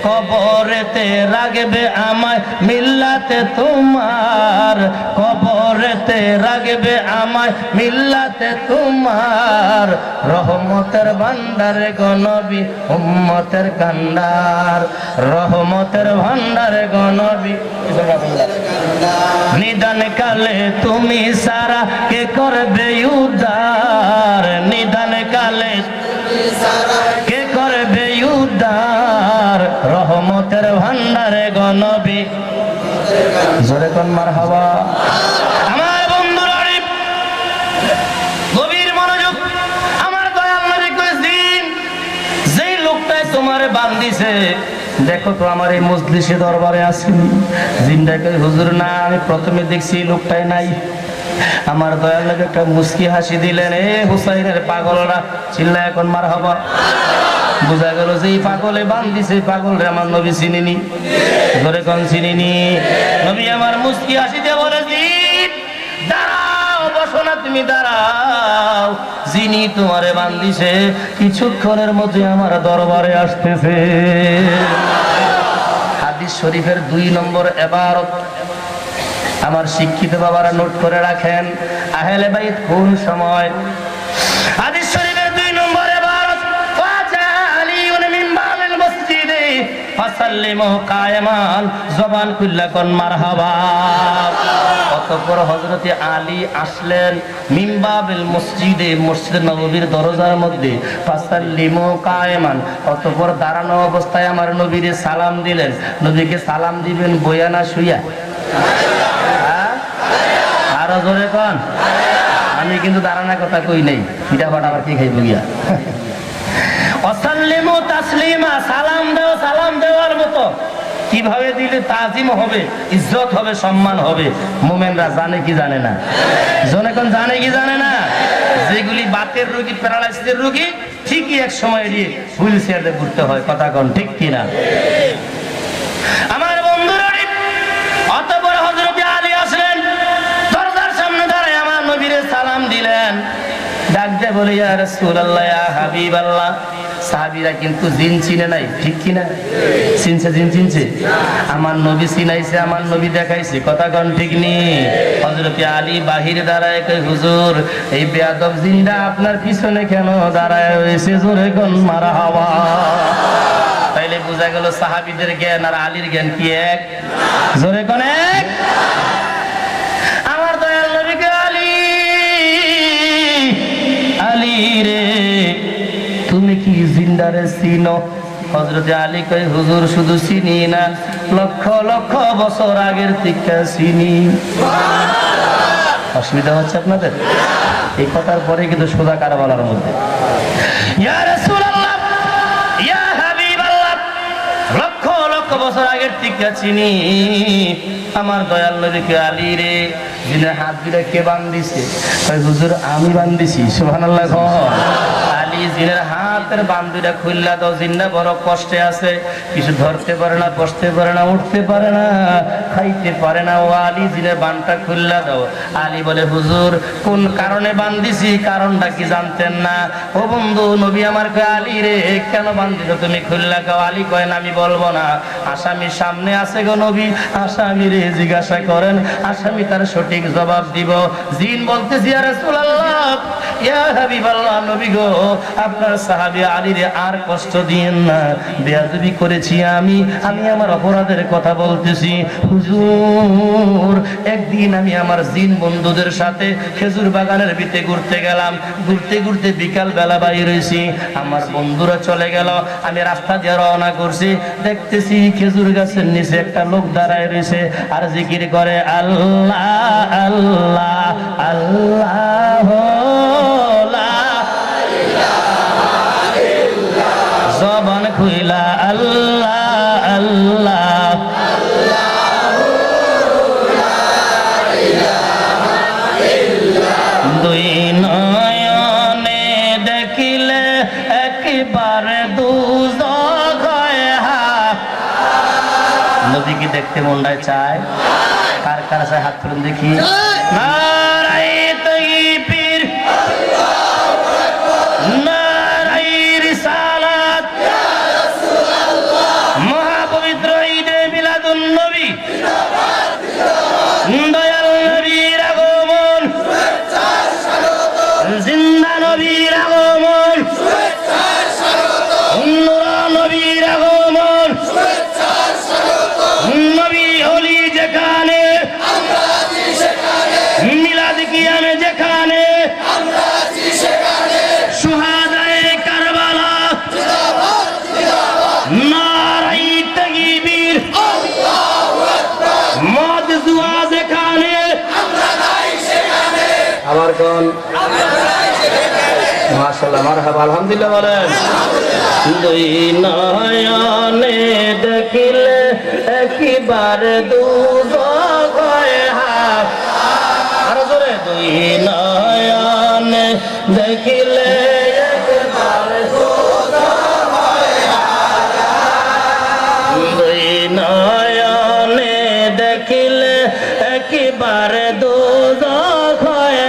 কবরেতে রাখবে আমায় মিল্লাতে তোমার, কবরেতে রাখবে আমায় মিল্লাতে তোমার, রহমতের ভান্ডারে গো নবী উম্মতের কান্ডার, রহমতের ভান্ডারে গো নবী। নিদান কালে তুমি সারা কে করবে উদ্ধার, নিদান কালে কে করবে উদ্ধার, রহমতের ভান্ডারে গো নবী। জোরে কোন মারহাবা। আমার বন্ধুরা গভীর মনোযোগ, আমার দয়াল নবী কইছেন যেই লোকটাই তোমারে বান্ধিছে, দেখো তো আমার এই মজলিসে দরবারে আছেন। জিনটা কই হুজুর না, আমি প্রথমে দেখছি এই লোকটাই নাই। আমার দয়াল নবী একটা মুস্কি হাসি দিলেন, এ হুসাইনের পাগলরা চিল্লা এখন মারহাবা। বুঝা গেল যে এই পাগলে বান্ধিছে, পাগলরে আমার নবী চিনিনি। ধরে কোন চিনিনি? নবী আমার মুস্কি হাসি দিয়ে বলে, দাঁড়াও, বসো না তুমি, দাঁড়াও, যিনি তোমারে বান্ধিছে কিছুক্ষণের মধ্যে আমার দরবারে আসতেছে। হাদিস শরীফের 2 নম্বর ইবারত আমার শিক্ষিত বাবারা নোট করে রাখেন। আহলে বাইত কোন সময়? হাদিস শরীফের 2 নম্বর ইবারত, ওয়াজা আলিউন মিন বাবিল মসজিদে ফাসাল্লিমু কায়ামান, জবান খুললা কোন মারহাবা। কত অতঃপর হযরতে আলী আসলেন মিম্বাবিল মসজিদে, মসজিদ নববীর দরজার মধ্যে, ফাসাল্লিমু কায়েমান, অতঃপর দাঁড়ানো অবস্থায় আমার নবীরে সালাম দিলেন। নবীকে সালাম দিবেন বইয়া না শুইয়া? আরো জোরে কোন। আমি কিন্তু দাঁড়ানোর কথা কই নাই, পিঠা পাটা আবার কি খাইব গিয়া। অসাল্লিমু তাসলিমা, সালাম দাও সালাম দেওয়ার মতো। কিভাবে দিলে তাজিম হবে, ইজ্জত হবে, সম্মান হবে। মুমিনরা জানে কি জানে না? জনে কোন জানে কি জানে না? যেগুলি বাতের রোগী, প্যারালাইসিসের রোগী, ঠিকই এক সময় দিয়ে হুইল চেয়ারে ঘুরতে হয়। কথা কোন ঠিক কিনা? আমার বন্ধুরা, অত বড় হযরত আলী আসলেন, দরজার সামনে দাঁড়ায় আমার নবীরে সালাম দিলেন। ডাক দিয়ে বলে, ইয়া রাসূলুল্লাহ, ইয়া হাবিবাল্লাহ। সাহাবীরা কিন্তু জিন চিনে নাই, ঠিক কিনা? চিনছে, জিন চিনছে? আমার নবী চিনাইছে, আমার নবী দেখাইছে। কথা কোন ঠিক নি? হযরত আলী বাহিরে দাঁড়ায় কই, হুজুর এই বেয়াদব জিনটা আপনার পিছনে কেন দাঁড়ায় রয়েছে? জোরে কোন মারহাবা। তাইলে বোঝা গেল সাহাবীদের জ্ঞান আর আলীর জ্ঞান কি এক? জোরে কোন এক? আমার দয়াল নবীকে আলী, আলী রে তুমি কি জিন্দারে চিনো? হযরত আলী কই, হুজুর শুধু চিনি না, লক্ষ লক্ষ বছর আগের থেকে চিনি। অসুবিধা হচ্ছে আপনাদের? এই কথার পরে কিন্তু সোজা কারবালার মধ্যে, ইয়া রাসূলুল্লাহ, ইয়া হাবিবাল্লাহ, লক্ষ লক্ষ বছর আগের থেকে চিনি। আমার দয়াল নবীকে আলী রে জিনের হাত দুইটা কে বান্ধিছে? হুজুর আমি বান্ধিছি। সুবহানাল্লাহ। আলী জিনের হাতের বান্ধুরা খুললা দাও, জিন্না বড় কষ্টে আছে, কিছু ধরতে পারে না, বসতে পারে না, উঠতে পারে না, খাইতে পারে না। ও আলী জিনের বানটা খুললা দাও। আলী বলে, হুজুর কোন কারণে বান্ধিছি, কারণটা কি জানতেন না? ও বন্ধু, নবী আমার কয়, আলী রে কেন বান্ধিছো তুমি, খুললা কাও। আলী কয় না, আমি বলবো না, আসামি সামনে আছে গো নবী, আসামি রে জিজ্ঞাসা করেন, আসামি তার সঠিক জবাব দিব। জিন বলতেছি, ইয়া রাসূলুল্লাহ, ইয়া হাবিবাল্লাহ, নবী গো আপনার সাহাবী আলীরে আর কষ্ট দিয়েন না, বেয়াদবি করেছি আমি আমার অপরাধের কথা বলতেছি। হুজুর একদিন আমি আমার জিন বন্ধুদের সাথে খেজুর বাগানের ভিতরে ঘুরতে গেলাম, ঘুরতে ঘুরতে বিকাল বেলা বাইর হইছি, আমার বন্ধুরা চলে গেল, আমি রাস্তা দিয়ে রওনা করছি, দেখতেছি খেজুর গাছের নিচে একটা লোক দাঁড়ায় রয়েছে আর জিকির করে, আল্লাহ আল্লাহ আল্লাহ, জবান খুইলা আল্লাহ আল্লাহ, দুই নয়নে দেখিলে একবারে দুজক হয়। নবীকে দেখতে মনটায় চায়, কার কার আছে হাত তুলুন দেখি। নারায়ে তাকবীর, নারায়ে রিসালাত, মহাপবিত্র ঈদে মিলাদুন নবী, দয়াল নবীর আগমন, জিন্দা নবীর আগমন, নূরা নবীর আগমন, নবী হলি যেখানে, মিলাদ কিয়ামে যেখানে, শুহাদায়ে কারবালা, নারায়ে তাকবীর, মদ জুয়া যেখানে, আবার কোন মাশাআল্লাহ, মারহাবা, আলহামদুলিল্লাহ বলেন। দুই নয়নে দেখিলে একবারে দুজক হয়। আরো জোরে, দুই নয়নে দেখিলে একবারে দুজক হয়। দুই নয়নে দেখিলে একবারে দুজক হয়।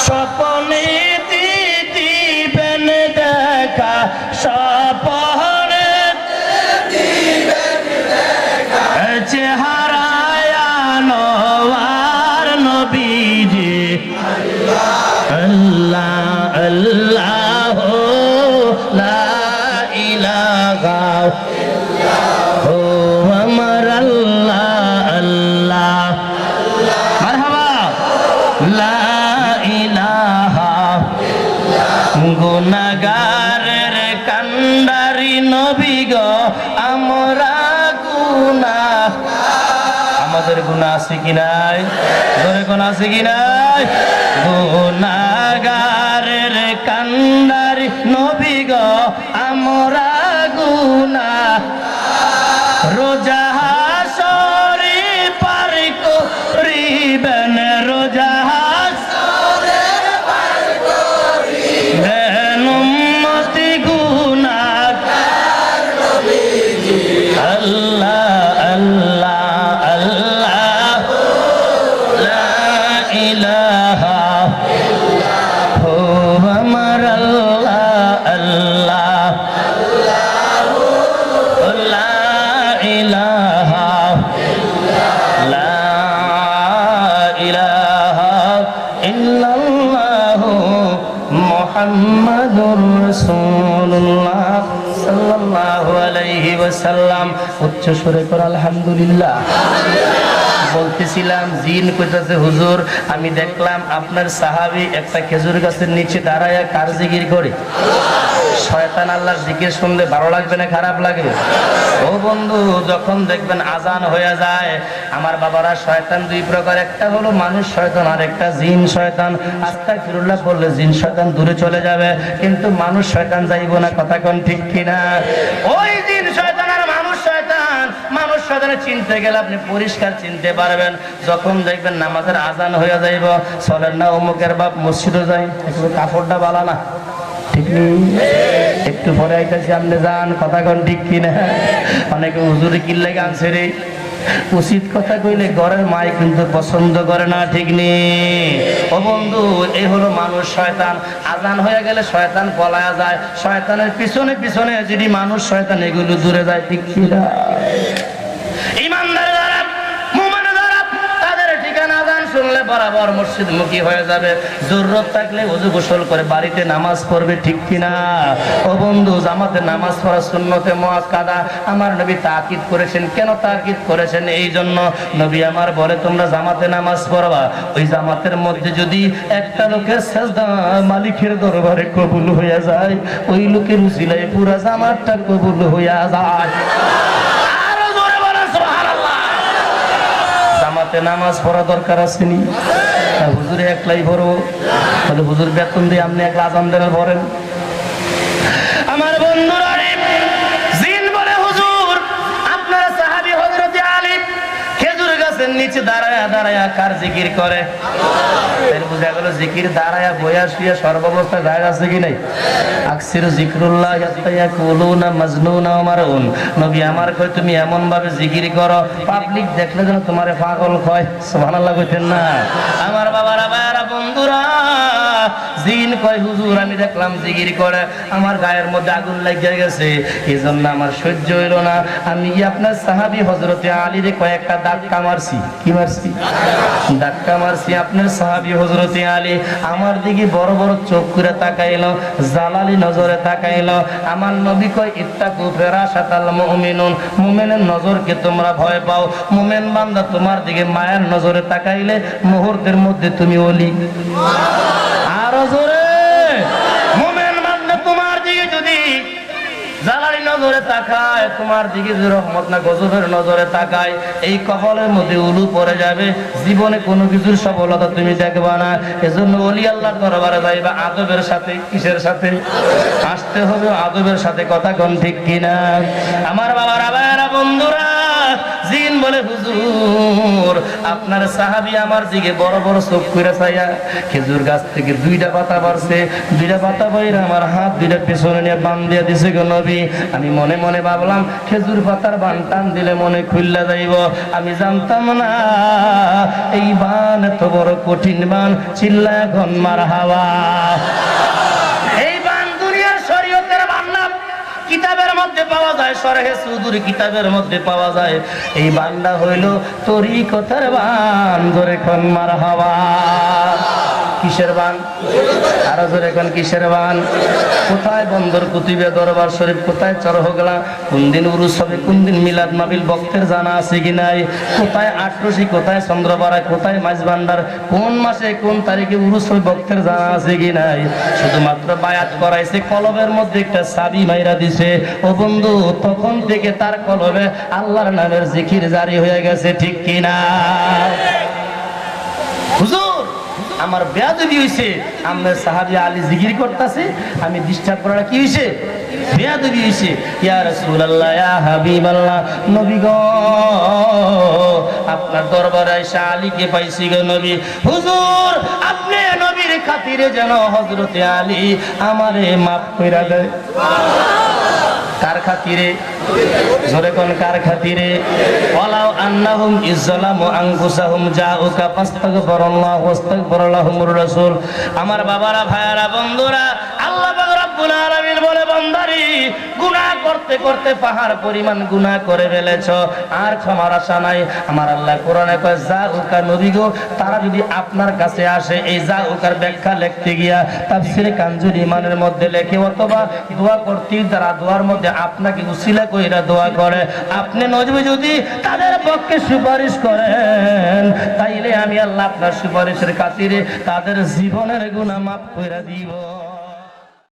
স্বপ্নে দিবেন দেখা, স্বপ্নে চেহারায় আনোয়ার নবীজি, আল্লাহ গুনাহগারের কান্ডারি নবী গো আমরা গুনাহ আমাদের গুনাহ আছে কি নাই জোরে কোন আছে কি নাই গুনাহগারের কান্ডারি নবী গো আমরা গুনাহ রোজা হাসরে পার করিবেন রোজা হাসরে পার করিবেন উম্মতি গুনাহগার নবীজি আল্লাহ আল্লাহ আল্লাহ লা ইলাহা ইল্লাল্লাহু আমার আল্লাহ আল্লাহ মুহাম্মাদুর রাসূলুল্লাহ সাল্লাল্লাহু আলাইহি ওয়াসাল্লাম উচ্চ সুরে কর আলহামদুলিল্লাহ বলতেছিলাম জিন কইতাছে হুজুর আমি দেখলাম আপনার সাহাবী একটা খেজুর গাছের নিচে দাঁড়ায়া কার জিকির করে শয়তান আল্লাহর জিকির শুনলে ভালো লাগবে না খারাপ লাগবে ও বন্ধু যখন দেখবেন আজান হয়ে যায় আমার বাবারা শয়তান দুই প্রকার একটা হলো মানুষ শয়তান আর একটা জিন শয়তান আস্তাগফিরুল্লাহ বললে জিন শয়তান দূরে চলে যাবে কিন্তু মানুষ শয়তান যাইবো না কথা কোন ঠিক কিনা ওই জিন শয়তান আর মানুষ শয়তানের চিনতে গেলে আপনি পরিষ্কার চিনতে পারবেন যখন দেখবেন নামাজের আজান হয়ে যাইব চলেন না অমুকের বাপ মসজিদে যাই একটু কাপড়টা বালা না ঠিক নেই একটু পরে আইতাছি আপনি যান কথা কোন ঠিক কিনা অনেকে হুজুরে কিল্লে গান ছেড়ে উচিত কথা কইলে ঘরের মাই কিন্তু পছন্দ করে না ঠিক নেই ও বন্ধু এই হলো মানুষ শয়তান আজান হয়ে গেলে শয়তান পলায়া যায় শয়তানের পিছনে পিছনে যদি মানুষ শয়তান এগুলো দূরে যায় ঠিক কিনা ইমানদার যারা মুমিন যারা তাদের ঠিকানা আজান শুনলে বরাবর মসজিদ মুখী হয়ে যাবে জরুরত থাকলে ওযু গোসল করে বাড়িতে নামাজ পড়বে ঠিক কিনা ও বন্ধু জামাতে নামাজ পড়া সুন্নতে মুআক্কাদা আমার নবী তাকিদ করেছেন কেন তাকিদ করেছেন এই জন্য নবী আমার বলে তোমরা জামাতে নামাজ পড়বা ওই জামাতের মধ্যে যদি একটা লোকের সাজদা মালিকের দরবারে কবুল হয়ে যায় ওই লোকের উসিলায় পুরো জামাতটা কবুল হয়ে যায় জামাতে নামাজ পড়া দরকার আছে নি হুজুরে একলাই পড়ো তাহলে হুজুর বেতন দিয়ে আপনি একলা আজান দেন পড়েন আমার বন্ধুরা জিন বলে হুজুর আপনারা সাহাবী হযরত আলী খেজুর গাছের নিচে দাঁড়ায়া দাঁড়ায়া কার জিকির করে এর বুঝা গেল জিকির দাঁড়ায়া বইয়া শুয়ে সর্বাবস্থায় যায় আছে কি নাই আকসির জিকরুল্লাহ ইয়াকুলুনা মাজনুনা মারুন নবী আমার কই তুমি এমন ভাবে জিকির করো পাবলিক দেখলে যেন তোমারে পাগল কয় সুবহানাল্লাহ কইতেন না আমার বাবারা ভাইরা বন্ধুরা জিন কয় হুজুর আমি দেখলাম জিকির করে আমার গায়ের মধ্যে আগুন লাগিয়ে গেছে এজন্য আমার সহ্য হইল না আমি আপনার সাহাবী হযরত আলীর কয়েকটা ধাক্কা মারছি কি মারছি ধাক্কা মারছি আপনার সাহাবী হযরত আলী আমার দিকে বড় বড় চোখ করে তাকাইলো জালালি নজরে তাকাইলো আমার নবী কয় ইত্তাকু ফিরাশাতাল মুমিনুন মুমিনের নজরকে তোমরা ভয় পাও মুমিন বান্দা তোমার দিকে মায়ের নজরে তাকাইলে মুহূর্তের মধ্যে তুমি ওলি আর জোরে মুমিন বান্দা তোমার দিকে যদি জালালি নজরে তাকায় তোমার দিকে যে রহমত না গজবের নজরে তাকায় এই কপালের মধ্যে উলু পড়ে যাবে জীবনে কোনো কিছুর সফলতা তুমি দেখবা না এজন্য ওলি আল্লাহর দরবারে যাইবা আদবের সাথে কিসের সাথে আসতে হবে আদবের সাথে কথা কোন ঠিক কিনা আমার বাবারা ভাইরা বন্ধুরা জিন বলে হুজুর আপনার সাহাবী আমার দিকে বড় বড় চোখ করে চাইয়া খেজুর গাছ থেকে দুইটা পাতা পড়ছে দুইটা পাতা বইরা আমার হাত দুইটা পেছনে নিয়ে বান দিয়ে দিছে গো নবী আমি মনে মনে ভাবলাম খেজুর পাতার বান টান দিলে মনে খুললা যাইব আমি জানতাম না এই বান এত বড় কঠিন বান চিল্লায় এখন মারহাবা এই বান দুনিয়ার শরীয়তের বান না কিতাবের মধ্যে পাওয়া যায় শরহে সুদুরি কিতাবের মধ্যে পাওয়া যায় এই বান্দা হইল তরিকতের বান ধরে কোন মারহাবা কিসের বান? আরো জোরে কোন কিসের বান? কোথায় বন্দর কুতুবে দরবার শরীফ, কোথায় চরহগলা, কোন দিন উরুস হবে, কোন দিন মিলাদ মাহফিল বক্তের জানা আছে কি নাই, কোথায় আটরশি, কোথায় চন্দ্রপাড়া, কোথায় মাঝবান্ডার, কোন মাসে কোন তারিখে উরুস হবে বক্তের জানা আছে কি নাই। শুধুমাত্র বায়াত করাইছে, কলবের মধ্যে একটা চাবি মাইরা দিছে। ও বন্ধু, তখন থেকে তার কলবে আল্লাহর নামের জিকির জারি হয়ে গেছে, ঠিক কিনা? হুজুর আমার বেয়াদবি হইছে, আমরা সাহাবী আলী জিকির করতেছে, আমি ডিস্টার্ব করার কি হইছে? বেয়াদবি হইছে। ইয়া রাসূলুল্লাহ, ইয়া হাবিবাল্লাহ, নবী গো আপনার দরবারে আয়েশা আলীকে পাইছি গো নবী। হুজুর আপনি নবীর খাতিরে যেন হযরতে আলী আমারে maaf কইরা দেয়। কার খাতিরে? জোরে কোন কার খাতিরে? ওয়ালাউ আন্নাহুম ইজ্জালামু আনফুসাহুম জাউকা ফাস্তাগফিরুল্লাহ ওয়াস্তাগফির লাহুমুর রাসূল। আমার বাবারা, ভাইয়ারা, বন্ধুরা, আল্লাহ পাক রব্বুল আলামিন বলে, বান্দারি গুনাহ করতে করতে পাহাড় পরিমাণ গুনাহ করে ফেলেছো, আর ক্ষমার আশা নাই। আমার আল্লাহ কোরআনে কয়, জাউকা নবী গো, তারা যদি আপনার কাছে আসে, এই জাউকার ব্যাখ্যা লিখতে গিয়া তাফসীরে কানজুল ঈমানের মধ্যে লেখে, অথবা দোয়া করতে তারা দোয়ার মধ্যে আপনাকে উসিলা কইরা দোয়া করে, আপনি নবী যদি তাদের পক্ষে সুপারিশ করেন, তাইলে আমি আল্লাহ আপনার সুপারিশের খাতিরে তাদের জীবনের গুনাহ maaf কইরা দিব।